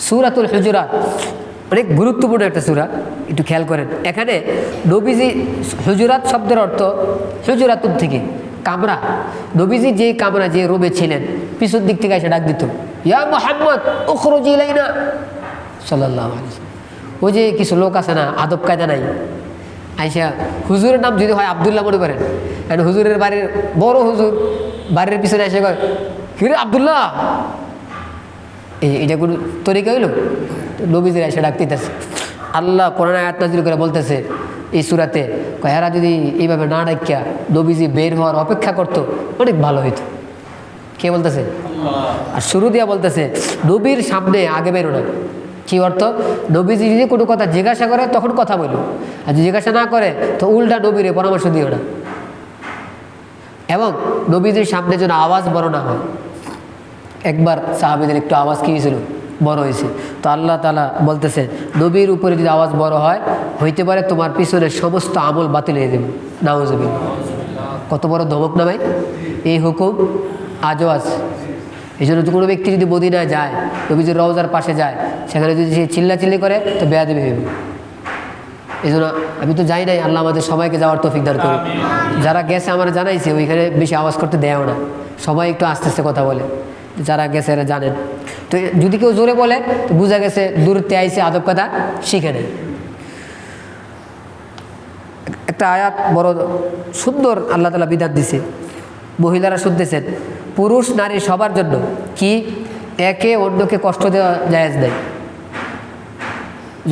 সূরাতুল হুজুরাত অনেক গুরুত্বপূর্ণ একটা সূরা, একটু খেয়াল করেন। এখানে নবীজি, হুজুরাত শব্দের অর্থ হুজুরাতুন থেকে কামরা, নবীজি যে কামরা যে রুমে ছিলেন পিছন দিক থেকে এসে ডাক দিত, ইয়া মুহাম্মদ উখরুজ ইলাইনা সাল্লাল্লাহু আলাইহি ওয়াসাল্লাম। ওই যে কিছু লোক আছে না, আদব কায়দা নাই, আইসা হুজুরের নাম যদি হয় আব্দুল্লাহ মনে করেন, কারণ হুজুরের বাড়ির বড় হুজুর বাড়ির পিছনে এসে কয়, কিরে আব্দুল্লাহ, এটা কোনো তরিকা হইল? নবীজির এসে ডাক দিতেছে। আল্লাহ কোরআন আয়াত নাযিল করে বলতেছে এই সূরাতে, এরা যদি এইভাবে না ডাকিয়া নবীজি বের হওয়ার অপেক্ষা করতো অনেক ভালো হইতো। কে বলতেছে? আর শুরু দিয়া বলতেছে নবীর সামনে আগে বেরো না। কি অর্থ? নবীজি যদি কোনো কথা জিজ্ঞাসা করে তখন কথা বলো, আর যদি জিজ্ঞাসা না করে তো উল্টা নবীরে পরামর্শ দিও না। এবং নবীজির সামনে যেন আওয়াজ বড় না হয়। একবার সাহাবীদের একটু আওয়াজ কি হয়েছিল? বড় হয়েছে। তো আল্লাহ তাআলা বলতেছে নবীর উপরে যদি আওয়াজ বড় হয়, হইতে পারে তোমার পিছনের সমস্ত আমল বাতিল হয়ে যাবে। নাউজুবিল্লাহ। কত বড় ধমক না ভাই! এই হুকুম আজও আছে। এই জন্য কোনো ব্যক্তি যদি মদিনায় যায়, নবীজির রওজার পাশে যায়, সেখানে যদি সে চিল্লাচিল্লি করে তো বেয়াদবি হইবে। এই জন্য আমি তো যাই নাই, আল্লাহ আমাদের সবাইকে যাওয়ার তৌফিক দান করুন। যারা গেছে আমার জানাইছে ওইখানে বেশি আওয়াজ করতে দেয়ও না, সবাই একটু আস্তে আস্তে কথা বলে। যারা গেছে এরা জানেন। তো যদি কেউ জোরে বলে তো বোঝা গেছে দূরতে আইসে, আদব কথা শিখে নেয়। একটা আয়াত বড় সুন্দর আল্লাহ তাআলা বিধান দিছে, মহিলারা শুনতেছেন, পুরুষ নারী সবার জন্য কি একে অন্যকে কষ্ট দেওয়া জায়েজ নেই।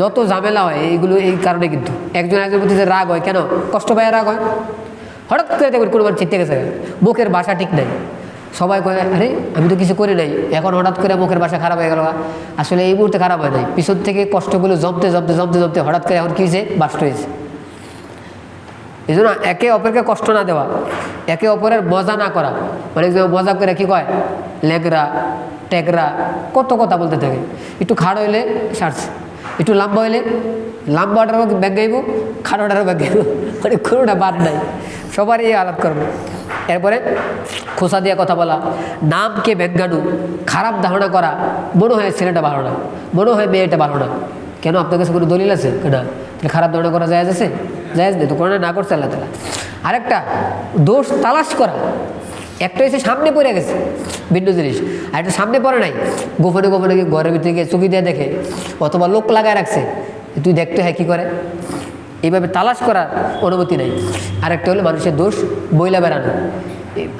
যত ঝামেলা হয় এইগুলো এই কারণে, কিন্তু একজন একজন প্রতি যে রাগ হয়, কেন কষ্ট পায় রাগ হয়? হঠাৎ করে দেখবেন কোনো বার চিত্তে গেছে, মুখের ভাষা ঠিক নাই, সবাই কয় আরে আমি তো কিছু করি নাই, এখন হঠাৎ করে মুখের ভাষা খারাপ হয়ে গেল। আসলে এই মুহূর্তে খারাপ হয় নাই, পিছন থেকে কষ্টগুলো জমতে জমতে জমতে জমতে হঠাৎ করে এখন কী হয়েছে? বাস্ট হয়েছে। এই জন্য একে অপরকে কষ্ট না দেওয়া, একে অপরের মজা না করা। মানে মজা করে কি কয়, লেগরা টেগরা কত কথা বলতে থাকে। একটু খাড় হইলে সারছে, একটু লম্বা হইলে লম্বাটারও ব্যাগ গাইব, খাড়োটারও ব্যাগ গাইব, মানে কোনোটা বাদ নাই, সবারই এই আলাপ করবো। এরপরে খোসা দিয়ে কথা বলা, নামকে ব্যাজ্ঞানু, খারাপ ধারণা করা, মনে হয় ছেলেটা ভালো না, মনে হয় মেয়েটা ভালো না। কেন? আপনার কাছে কোনো দলিল আছে? না। তাহলে খারাপ ধারণা করা জায়েজ আছে? জায়েজ নেই, তো কোরআনে না করছে আল্লাহ তাআলা। আরেকটা দোষ তালাশ করা, একটা হচ্ছে সামনে পড়ে গেছে ভিন্ন জিনিস, আর একটা সামনে পড়ে নাই, গোপনে গোপনে ঘরের ভিতরে গিয়ে চুকি দিয়ে দেখে, অথবা লোক লাগায় রাখছে, তুই দেখতে হয় কী করে, এইভাবে তালাশ করার অনুমতি নেই। আরেকটা হলো মানুষের দোষ বইলা বেড়ানো।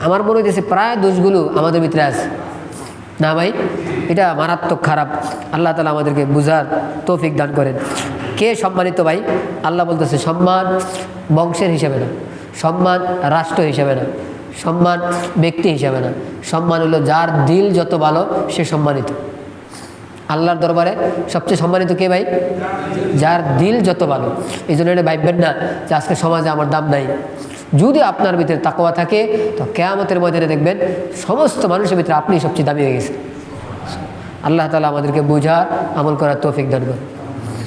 আমার মনে হইতেছে প্রায় দোষগুলো আমাদের ভিতরে আছে না ভাই? এটা মারাত্মক খারাপ। আল্লাহ তাআলা আমাদেরকে বুঝার তৌফিক দান করেন। কে সম্মানিত ভাই? আল্লাহ বলতেছে সম্মান বংশের হিসাবে না, সম্মান রাষ্ট্র হিসাবে না, সম্মান ব্যক্তি হিসাবে না, সম্মান হলো যার দিল যত ভালো সে সম্মানিত। আল্লাহর দরবারে সবচেয়ে সম্মানিত কে ভাই? যার দিল যত ভালো। এই জন্য এটা ভাববেন না যে আজকে সমাজে আমার দাম নাই। যদি আপনার ভিতরে তাকওয়া থাকে তো কিয়ামতের ময়দানে দেখবেন সমস্ত মানুষের ভিতরে আপনি সবচেয়ে দামি হয়ে গেছে। আল্লাহ তাআলা আমাদেরকে বোঝার আমল করার তৌফিক দান করুন।